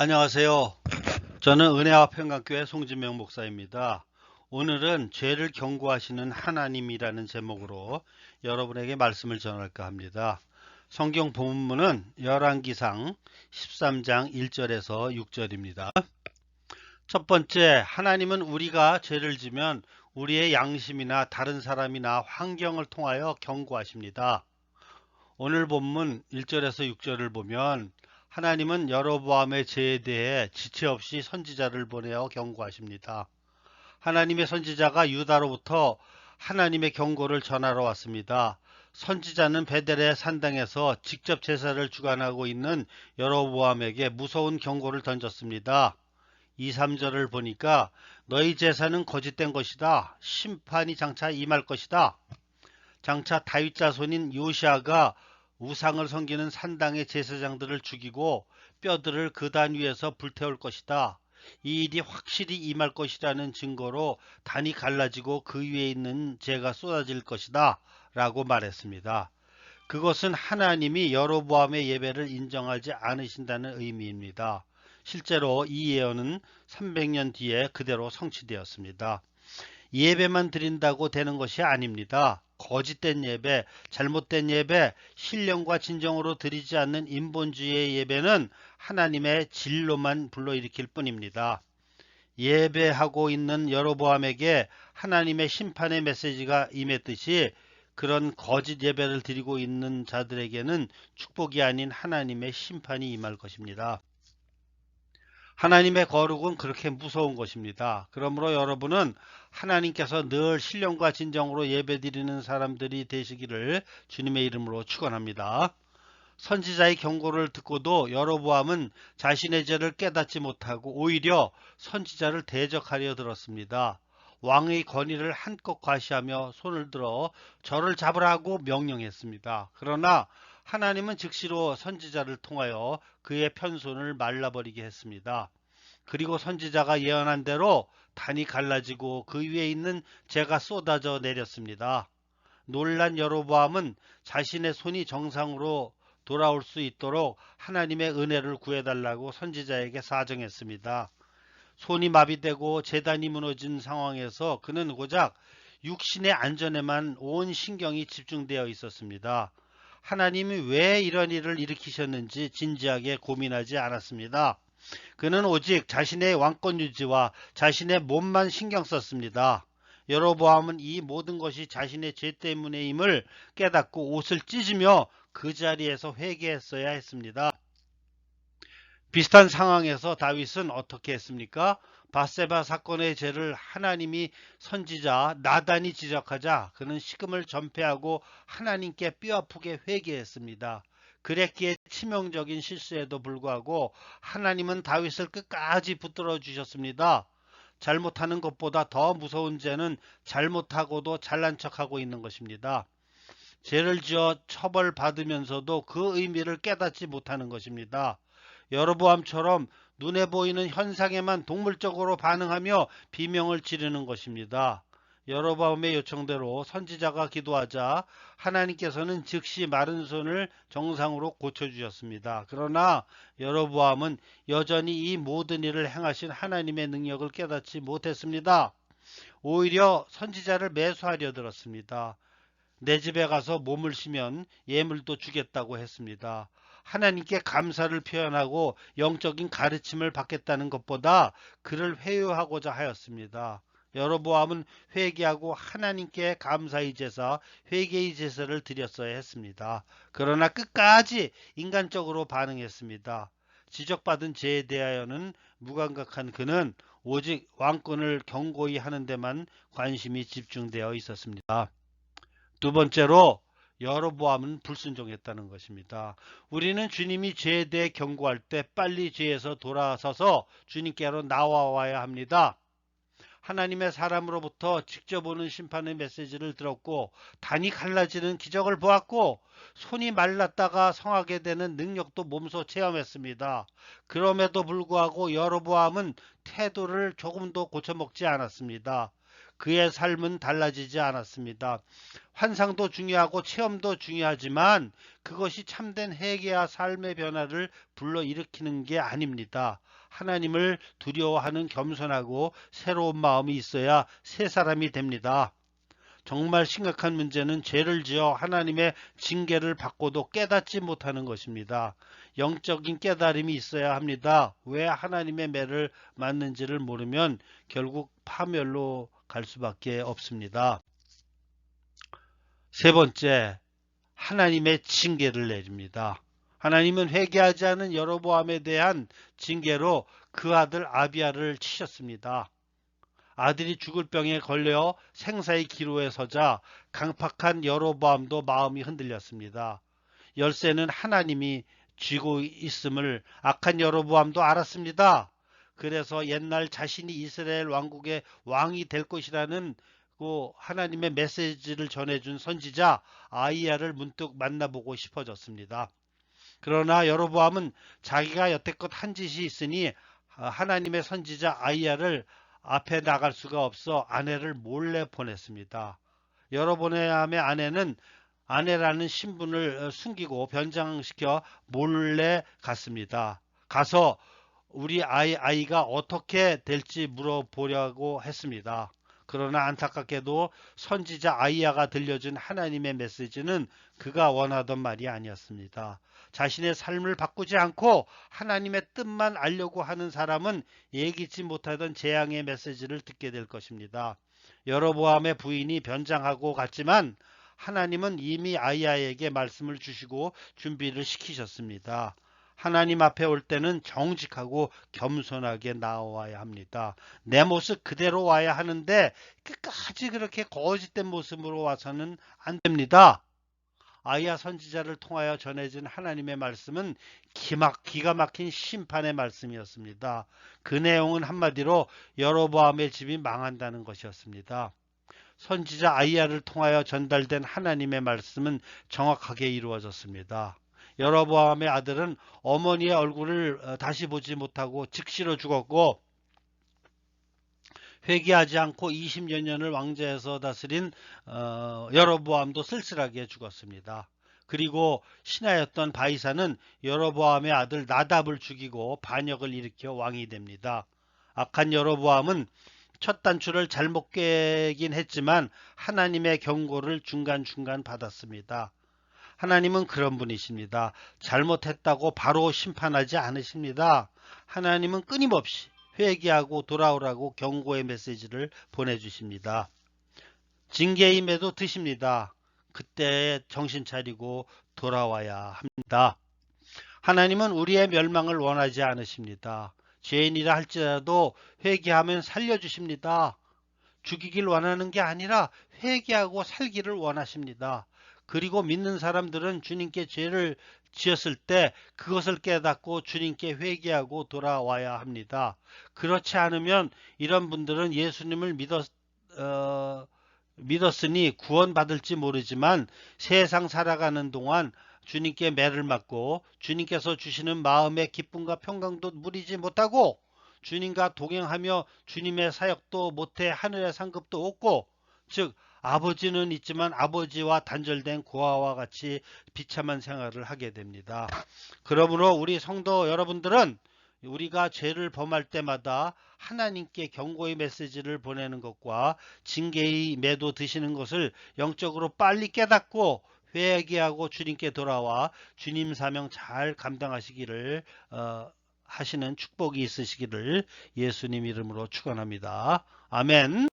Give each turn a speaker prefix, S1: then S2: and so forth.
S1: 안녕하세요. 저는 은혜와 평강교회 송진명 목사입니다. 오늘은 죄를 경고하시는 하나님이라는 제목으로 여러분에게 말씀을 전할까 합니다. 성경 본문은 열왕기상 13장 1절에서 6절입니다. 첫 번째, 하나님은 우리가 죄를 지면 우리의 양심이나 다른 사람이나 환경을 통하여 경고하십니다. 오늘 본문 1절에서 6절을 보면 하나님은 여로보암의 죄에 대해 지체 없이 선지자를 보내어 경고하십니다. 하나님의 선지자가 유다로부터 하나님의 경고를 전하러 왔습니다. 선지자는 베델의 산당에서 직접 제사를 주관하고 있는 여로보암에게 무서운 경고를 던졌습니다. 2, 3절을 보니까 너희 제사는 거짓된 것이다. 심판이 장차 임할 것이다. 장차 다윗 자손인 요시아가 우상을 섬기는 산당의 제사장들을 죽이고 뼈들을 그단 위에서 불태울 것이다. 이 일이 확실히 임할 것이라는 증거로 단이 갈라지고 그 위에 있는 재가 쏟아질 것이다 라고 말했습니다. 그것은 하나님이 여로보암의 예배를 인정하지 않으신다는 의미입니다. 실제로 이 예언은 300년 뒤에 그대로 성취되었습니다. 예배만 드린다고 되는 것이 아닙니다. 거짓된 예배, 잘못된 예배, 신령과 진정으로 드리지 않는 인본주의의 예배는 하나님의 진로만 불러일으킬 뿐입니다. 예배하고 있는 여로보암에게 하나님의 심판의 메시지가 임했듯이 그런 거짓 예배를 드리고 있는 자들에게는 축복이 아닌 하나님의 심판이 임할 것입니다. 하나님의 거룩은 그렇게 무서운 것입니다. 그러므로 여러분은 하나님께서 늘 신령과 진정으로 예배드리는 사람들이 되시기를 주님의 이름으로 축원합니다. 선지자의 경고를 듣고도 여로보암은 자신의 죄를 깨닫지 못하고 오히려 선지자를 대적하려 들었습니다. 왕의 권위를 한껏 과시하며 손을 들어 저를 잡으라고 명령했습니다. 그러나 하나님은 즉시로 선지자를 통하여 그의 편손을 말라버리게 했습니다. 그리고 선지자가 예언한 대로 단이 갈라지고 그 위에 있는 재가 쏟아져 내렸습니다. 놀란 여로보암은 자신의 손이 정상으로 돌아올 수 있도록 하나님의 은혜를 구해달라고 선지자에게 사정했습니다. 손이 마비되고 재단이 무너진 상황에서 그는 고작 육신의 안전에만 온 신경이 집중되어 있었습니다. 하나님이 왜 이런 일을 일으키셨는지 진지하게 고민하지 않았습니다. 그는 오직 자신의 왕권 유지와 자신의 몸만 신경 썼습니다. 여로보암은 이 모든 것이 자신의 죄 때문에임을 깨닫고 옷을 찢으며 그 자리에서 회개했어야 했습니다. 비슷한 상황에서 다윗은 어떻게 했습니까? 밧세바 사건의 죄를 하나님이 선지자 나단이 지적하자 그는 식음을 전폐하고 하나님께 뼈아프게 회개했습니다. 그랬기에 치명적인 실수에도 불구하고 하나님은 다윗을 끝까지 붙들어 주셨습니다. 잘못하는 것보다 더 무서운 죄는 잘못하고도 잘난 척하고 있는 것입니다. 죄를 지어 처벌받으면서도 그 의미를 깨닫지 못하는 것입니다. 여로보암처럼 눈에 보이는 현상에만 동물적으로 반응하며 비명을 지르는 것입니다. 여로보암의 요청대로 선지자가 기도하자 하나님께서는 즉시 마른 손을 정상으로 고쳐주셨습니다. 그러나 여로보암은 여전히 이 모든 일을 행하신 하나님의 능력을 깨닫지 못했습니다. 오히려 선지자를 매수하려 들었습니다. 내 집에 가서 몸을 쉬면 예물도 주겠다고 했습니다. 하나님께 감사를 표현하고 영적인 가르침을 받겠다는 것보다 그를 회유하고자 하였습니다. 여로보암은 회개하고 하나님께 감사의 제사, 회개의 제사를 드렸어야 했습니다. 그러나 끝까지 인간적으로 반응했습니다. 지적받은 죄에 대하여는 무감각한 그는 오직 왕권을 경고히 하는 데만 관심이 집중되어 있었습니다. 두 번째로 여로보암은 불순종했다는 것입니다. 우리는 주님이 죄에 대해 경고할 때 빨리 죄에서 돌아서서 주님께로 나와야 합니다. 하나님의 사람으로부터 직접 오는 심판의 메시지를 들었고 단이 갈라지는 기적을 보았고 손이 말랐다가 성하게 되는 능력도 몸소 체험했습니다. 그럼에도 불구하고 여로보암은 태도를 조금도 고쳐먹지 않았습니다. 그의 삶은 달라지지 않았습니다. 환상도 중요하고 체험도 중요하지만 그것이 참된 회개와 삶의 변화를 불러일으키는 게 아닙니다. 하나님을 두려워하는 겸손하고 새로운 마음이 있어야 새 사람이 됩니다. 정말 심각한 문제는 죄를 지어 하나님의 징계를 받고도 깨닫지 못하는 것입니다. 영적인 깨달음이 있어야 합니다. 왜 하나님의 매를 맞는지를 모르면 결국 파멸로 갈 수밖에 없습니다. 세 번째, 하나님의 징계를 내립니다. 하나님은 회개하지 않은 여로보암에 대한 징계로 그 아들 아비야를 치셨습니다. 아들이 죽을 병에 걸려 생사의 기로에 서자 강팍한 여로보암도 마음이 흔들렸습니다. 열쇠는 하나님이 쥐고 있음을 악한 여로보암도 알았습니다. 그래서 옛날 자신이 이스라엘 왕국의 왕이 될 것이라는 하나님의 메시지를 전해준 선지자 아이야를 문득 만나보고 싶어졌습니다. 그러나 여로보암은 자기가 여태껏 한 짓이 있으니 하나님의 선지자 아이야를 앞에 나갈 수가 없어 아내를 몰래 보냈습니다. 여로보암의 아내는 아내라는 신분을 숨기고 변장시켜 몰래 갔습니다. 가서 우리 아이가 어떻게 될지 물어보려고 했습니다. 그러나 안타깝게도 선지자 아이야가 들려준 하나님의 메시지는 그가 원하던 말이 아니었습니다. 자신의 삶을 바꾸지 않고 하나님의 뜻만 알려고 하는 사람은 예기치 못하던 재앙의 메시지를 듣게 될 것입니다. 여로보암의 부인이 변장하고 갔지만 하나님은 이미 아이야에게 말씀을 주시고 준비를 시키셨습니다. 하나님 앞에 올 때는 정직하고 겸손하게 나와야 합니다. 내 모습 그대로 와야 하는데 끝까지 그렇게 거짓된 모습으로 와서는 안 됩니다. 아이야 선지자를 통하여 전해진 하나님의 말씀은 기가 막힌 심판의 말씀이었습니다. 그 내용은 한마디로 여로보암의 집이 망한다는 것이었습니다. 선지자 아이야를 통하여 전달된 하나님의 말씀은 정확하게 이루어졌습니다. 여로보암의 아들은 어머니의 얼굴을 다시 보지 못하고 즉시로 죽었고 회개하지 않고 20여 년을 왕좌에서 다스린 여로보암도 쓸쓸하게 죽었습니다. 그리고 신하였던 바이사는 여로보암의 아들 나답을 죽이고 반역을 일으켜 왕이 됩니다. 악한 여로보암은 첫 단추를 잘못 꿰긴 했지만 하나님의 경고를 중간중간 받았습니다. 하나님은 그런 분이십니다. 잘못했다고 바로 심판하지 않으십니다. 하나님은 끊임없이 회개하고 돌아오라고 경고의 메시지를 보내주십니다. 징계임에도 드십니다. 그때 정신 차리고 돌아와야 합니다. 하나님은 우리의 멸망을 원하지 않으십니다. 죄인이라 할지라도 회개하면 살려주십니다. 죽이길 원하는 게 아니라 회개하고 살기를 원하십니다. 그리고 믿는 사람들은 주님께 죄를 지었을 때 그것을 깨닫고 주님께 회개하고 돌아와야 합니다. 그렇지 않으면 이런 분들은 예수님을 믿었으니 구원받을지 모르지만 세상 살아가는 동안 주님께 매를 맞고 주님께서 주시는 마음의 기쁨과 평강도 누리지 못하고 주님과 동행하며 주님의 사역도 못해 하늘의 상급도 없고 즉 아버지는 있지만 아버지와 단절된 고아와 같이 비참한 생활을 하게 됩니다. 그러므로 우리 성도 여러분들은 우리가 죄를 범할 때마다 하나님께 경고의 메시지를 보내는 것과 징계의 매도 드시는 것을 영적으로 빨리 깨닫고 회개하고 주님께 돌아와 주님 사명 잘 감당하시기를 하시는 축복이 있으시기를 예수님 이름으로 축원합니다. 아멘.